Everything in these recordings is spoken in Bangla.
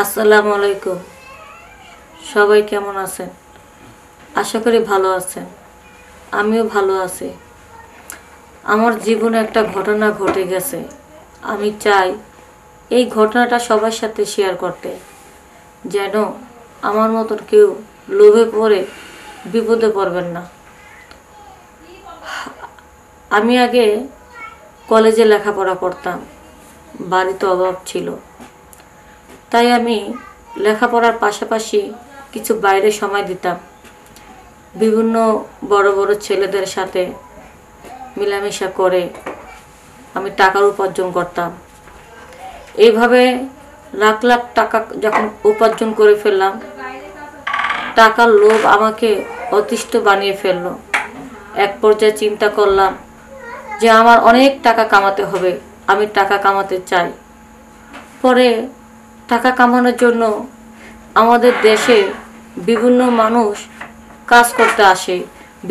আসসালামু আলাইকুম। সবাই কেমন আছেন? আশা করি ভালো আছেন। আমিও ভালো আছি। আমার জীবনে একটা ঘটনা ঘটে গেছে। আমি চাই এই ঘটনাটা সবার সাথে শেয়ার করতে, যেন আমার মতন কেউ লোভে পড়ে বিপদে পড়বেন না। আমি আগে কলেজে লেখাপড়া করতাম। বাড়িতে অভাব ছিল, তাই আমি লেখাপড়ার পাশাপাশি কিছু বাইরে সময় দিতাম। বিভিন্ন বড় বড় ছেলেদের সাথে মেলামেশা করে আমি টাকার উপার্জন করতাম। এইভাবে লাখ লাখ টাকা যখন উপার্জন করে ফেললাম, টাকার লোভ আমাকে অতিষ্ঠ বানিয়ে ফেললো। এক পর্যায়ে চিন্তা করলাম যে আমার অনেক টাকা কামাতে হবে, আমি টাকা কামাতে চাই। পরে টাকা কামানোর জন্য আমাদের দেশে বিভিন্ন মানুষ কাজ করতে আসে,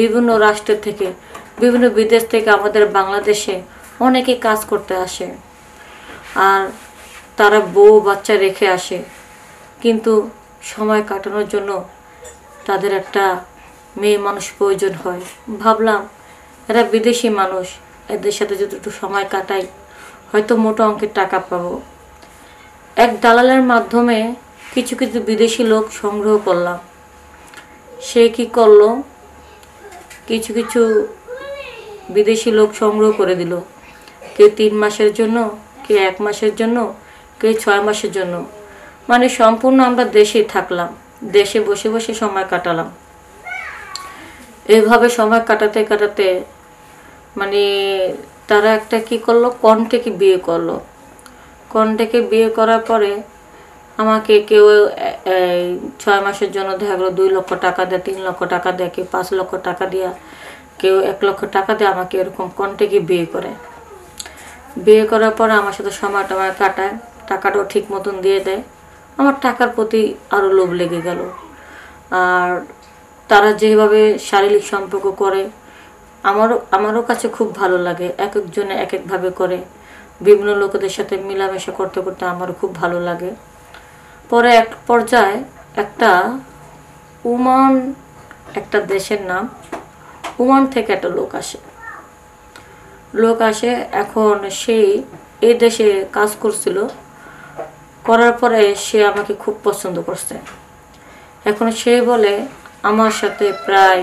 বিভিন্ন রাষ্ট্র থেকে, বিভিন্ন বিদেশ থেকে আমাদের বাংলাদেশে অনেকে কাজ করতে আসে। আর তারা বউ বাচ্চা রেখে আসে, কিন্তু সময় কাটানোর জন্য তাদের একটা মেয়ে মানুষ প্রয়োজন হয়। ভাবলাম এরা বিদেশি মানুষ, এদের সাথে যদি একটু সময় কাটাই হয়তো মোটা অঙ্কের টাকা পাবো। এক দালালের মাধ্যমে কিছু কিছু বিদেশি লোক সংগ্রহ করলাম। সে কি করলো, কিছু কিছু বিদেশি লোক সংগ্রহ করে দিল। কেউ 3 মাসের জন্য, কেউ 1 মাসের জন্য, কেউ 6 মাসের জন্য। মানে সম্পূর্ণ আমরা দেশেই থাকলাম, দেশে বসে বসে সময় কাটালাম। এইভাবে সময় কাটাতে কাটাতে মানে তারা একটা কি করলো, কন্ট্যাক্টে বিয়ে করলো। কন্ট্যাক্টে বিয়ে করার পরে আমাকে কেউ 6 মাসের জন্য দেখা গেলো 2 লক্ষ টাকা দেয়, 3 লক্ষ টাকা দেয়, কেউ 5 লক্ষ টাকা দেয়া, কেউ 1 লক্ষ টাকা দিয়ে আমাকে এরকম কন্ট্যাক্টে বিয়ে করে। বিয়ে করার পরে আমার সাথে সময় টময় কাটায়, টাকাটাও ঠিক মতন দিয়ে দেয়। আমার টাকার প্রতি আরও লোভ লেগে গেল। আর তারা যেভাবে শারীরিক সম্পর্ক করে আমারও কাছে খুব ভালো লাগে। এক একজনে এক একভাবে করে, বিভিন্ন লোকেদের সাথে মেলামেশা করতে করতে আমারও খুব ভালো লাগে। পরে এক পর্যায়ে একটা ওমান, একটা দেশের নাম, ওমান থেকে একটা লোক আসে। এখন সেই এই দেশে কাজ করছিল, করার পরে সে আমাকে খুব পছন্দ করছে। এখন সে বলে আমার সাথে প্রায়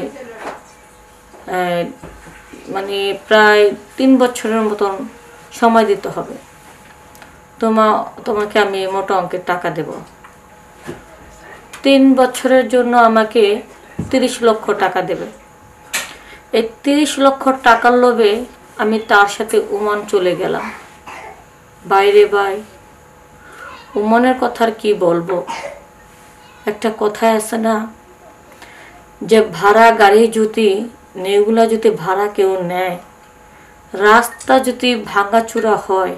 3 বছরের মতন সময় দিতে হবে। তোমাকে আমি মোটা অঙ্কের টাকা দেব। 3 বছরের জন্য আমাকে 30 লক্ষ টাকা দেবে। এই 30 লক্ষ টাকার লোভে আমি তার সাথে ওমান চলে গেলাম। বাইরে ভাই, ওমানের কথা আর কি বলবো। একটা কথায় আছে না, যে ভাড়া গাড়ি যদি নেগুলা যদি ভাড়া কেউ নেয়, রাস্তা যদি ভাঙাচুরা হয়,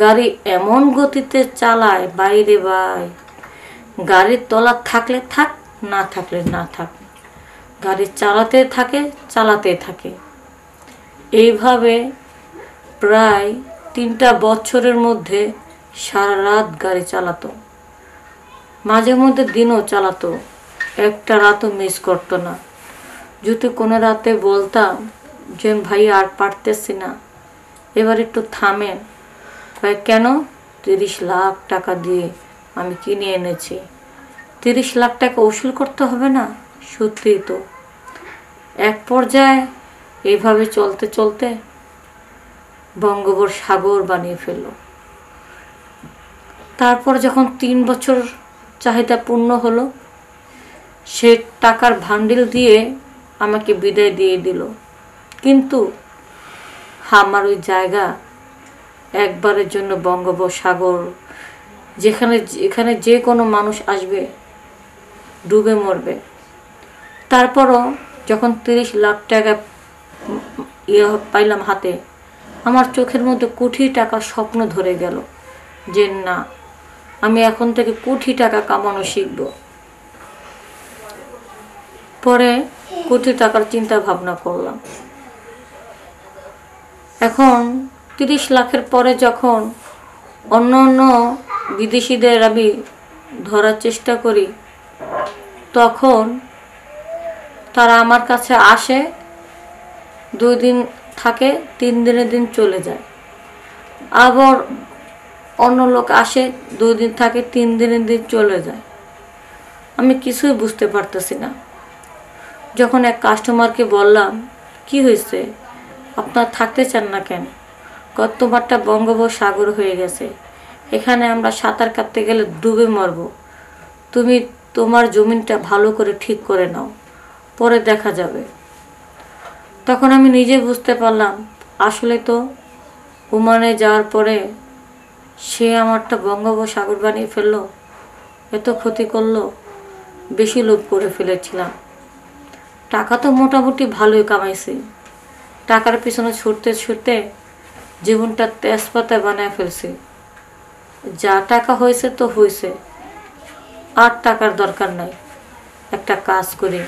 গাড়ি এমন গতিতে চালায় বাইরে ভাই, গাড়ির তলা থাকলে থাক, না থাকলে না থাক, গাড়ি চালাতে থাকে। এইভাবে প্রায় 3টা বছরের মধ্যে সারা রাত গাড়ি চালাতো, মাঝে মধ্যে দিনও চালাতো, একটা রাতও মিস করতো না। যদি কোনো রাতে বলতাম যে ভাই আর পারতেছি না, এবার একটু থামেন, ভাই কেন? 30 লাখ টাকা দিয়ে আমি কিনে এনেছি, 30 লাখ টাকা উসুল করতে হবে না? সত্যি তো। এক পর্যায়ে এইভাবে চলতে চলতে বঙ্গোপসাগর বানিয়ে ফেলল। তারপর যখন 3 বছর চাহিদা পূর্ণ হলো, সে টাকার ভান্ডিল দিয়ে আমাকে বিদায় দিয়ে দিল। কিন্তু আমার ওই জায়গা একবারের জন্য বঙ্গোপসাগর, যেখানে যে কোনো মানুষ আসবে ডুবে মরবে। তারপরও যখন 30 লাখ টাকা পাইলাম হাতে, আমার চোখের মধ্যে কোটি টাকার স্বপ্ন ধরে গেল যে না, আমি এখন থেকে কোটি টাকা কামানো শিখব। পরে কোটি টাকার চিন্তা ভাবনা করলাম। এখন 30 লাখের পরে যখন অন্য অন্য বিদেশিদের আমি ধরার চেষ্টা করি, তখন তারা আমার কাছে আসে, 2 দিন থাকে, 3 দিনের দিন চলে যায়। আবার অন্য লোক আসে, 2 দিন থাকে, 3 দিনের দিন চলে যায়। আমি কিছুই বুঝতে পারতেছি না। যখন এক কাস্টমারকে বললাম, কি হয়েছে, আপনার থাকতে চান না কেন? তোমারটা বঙ্গোপসাগর হয়ে গেছে, এখানে আমরা সাঁতার কাটতে গেলে ডুবে মরব। তুমি তোমার জমিনটা ভালো করে ঠিক করে নাও, পরে দেখা যাবে। তখন আমি নিজে বুঝতে পারলাম, আসলে তো ওমানে যাওয়ার পরে সে আমারটা বঙ্গোপসাগর বানিয়ে ফেললো, এত ক্ষতি করলো। বেশি লোভ করে ফেলেছিলাম। টাকা তো মোটামুটি ভালোই কামাইছি, টাকার পিছনে ছুটতে ছুটতে জীবনটা তেজপাতা বানায় ফেলছি। যা টাকা হয়েছে তো হয়েছে, আর টাকার দরকার নাই। একটা কাজ করি,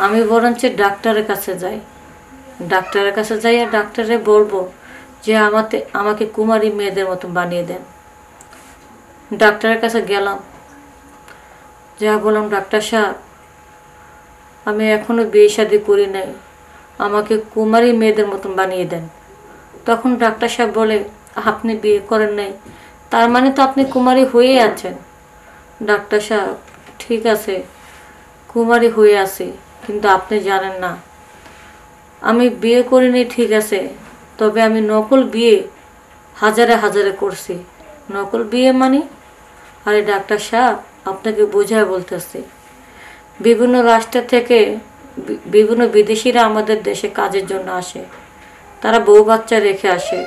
আমি বরঞ্চ ডাক্তারের কাছে যাই। ডাক্তারের কাছে যাই আর ডাক্তারে বলবো যে আমাকে কুমারী মেয়েদের মতো বানিয়ে দেন। ডাক্তারের কাছে গেলাম, যা বললাম, ডাক্তার সাহেব আমি এখনো বিয়ে শাদী করি নাই, আমাকে কুমারী মেয়েদের মতন বানিয়ে দেন। তখন ডাক্তার সাহেব বলে, আপনি বিয়ে করেন নাই, তার মানে তো আপনি কুমারী হয়ে আছেন। ডাক্তার সাহেব, ঠিক আছে, কুমারী হয়ে আছি, কিন্তু আপনি জানেন না আমি বিয়ে করিনি, ঠিক আছে, তবে আমি নকল বিয়ে হাজারে হাজারে করছি। নকল বিয়ে মানে? আরে ডাক্তার সাহেব, আপনাকে বোঝায় বলতেছি, বিভিন্ন রাষ্ট্র থেকে বিভিন্ন বিদেশিরা আমাদের দেশে কাজের জন্য আসে। তারা বউ বাচ্চা রেখে আসে,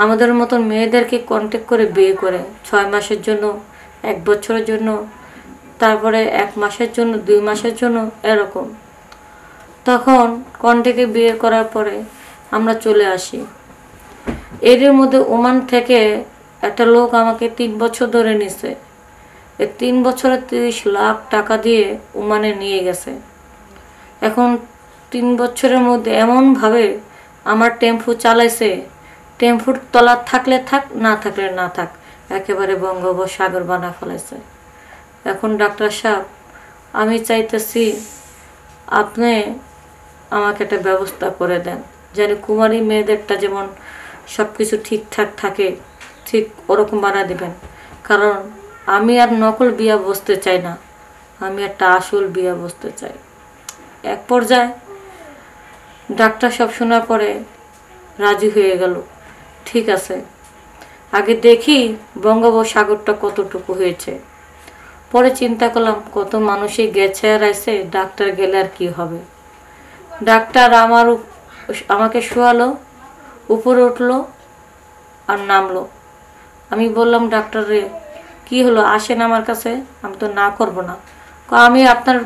আমাদের মতন মেয়েদেরকে কন্ট্যাক্ট করে বিয়ে করে, 6 মাসের জন্য, 1 বছরের জন্য, তারপরে 1 মাসের জন্য, 2 মাসের জন্য, এরকম। তখন কন্ট্যাক্টে বিয়ে করার পরে আমরা চলে আসি। এর মধ্যে ওমান থেকে একটা লোক আমাকে 3 বছর ধরে নিছে। এই 3 বছরে 30 লাখ টাকা দিয়ে ওমানে নিয়ে গেছে। এখন 3 বছরের মধ্যে এমনভাবে আমার টেম্পু চালাইছে, টেম্পুর তলা থাকলে থাক, না থাকলে না থাক, একেবারে বঙ্গোপসাগর বানা ফেলাইছে। এখন ডাক্তার সাহেব, আমি চাইতেছি আপনি আমাকে একটা ব্যবস্থা করে দেন, যেন কুমারী মেয়েদেরটা যেমন সব কিছু ঠিকঠাক থাকে, ঠিক ওরকম বানা দিবেন। কারণ আমি আর নকল বিয়া বসতে চাই না, আমি একটা আসল বিয়া বসতে চাই। এক পর্যায়ে ডাক্তার সব শোনার পরে রাজি হয়ে গেল, ঠিক আছে, আগে দেখি বঙ্গোপসাগরটা কতটুকু হয়েছে। পরে চিন্তা করলাম, কত মানুষই গেছে আর আইছে, ডাক্তার গেলে আর কি হবে। ডাক্তার আমাকে শোয়ালো, উপরে উঠলো আর নামলো। আমি বললাম, ডাক্তার রে, কি হলো, আসেন আমার কাছে। আমি তো না করব না। আমি আপনার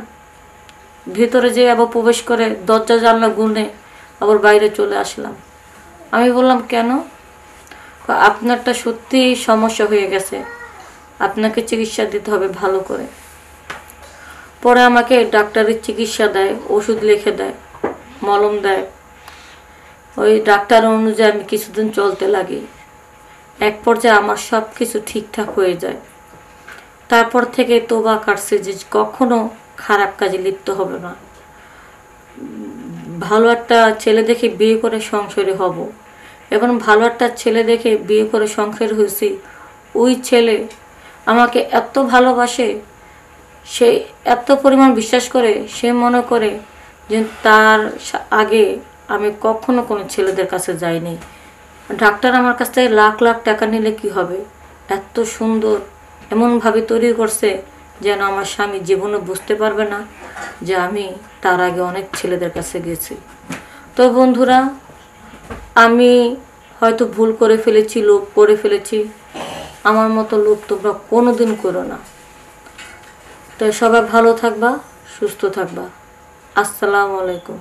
ভিতরে যে আবার প্রবেশ করে দরজা জানলা গুনে আবার বাইরে চলে আসলাম। আমি বললাম, কেন? আপনারটা সত্যি সমস্যা হয়ে গেছে, আপনাকে চিকিৎসা দিতে হবে ভালো করে। পরে আমাকে ডাক্তারের চিকিৎসা দেয়, ওষুধ লিখে দেয়, মলম দেয়। ওই ডাক্তার অনুযায়ী আমি কিছুদিন চলতে লাগি। এক পর্যায়ে আমার সব কিছু ঠিকঠাক হয়ে যায়। তারপর থেকে তোবা কাটছে যে কখনো খারাপ কাজে লিপ্ত হবে না, ভালো একটা ছেলে দেখে বিয়ে করে সংসারী হব। এবং ভালো একটা ছেলে দেখে বিয়ে করে সংসার হয়েছি। ওই ছেলে আমাকে এত ভালোবাসে, সে এত পরিমাণ বিশ্বাস করে, সে মনে করে যে তার আগে আমি কখনো কোনো ছেলেদের কাছে যাইনি। ডাক্তার আমার কাছ থেকে লাখ লাখ টাকা নিলে কি হবে, এত সুন্দর এমনভাবে তৈরি করছে যেন আমার স্বামী জীবনে বুঝতে পারবে না যে আমি তার আগে অনেক ছেলেদের কাছে গেছি। তো বন্ধুরা, আমি হয়তো ভুল করে ফেলেছি, লোভ করে ফেলেছি। আমার মতো লোভ তোমরা কোনোদিন করো না। তো সবাই ভালো থাকবা, সুস্থ থাকবা। আসসালামু আলাইকুম।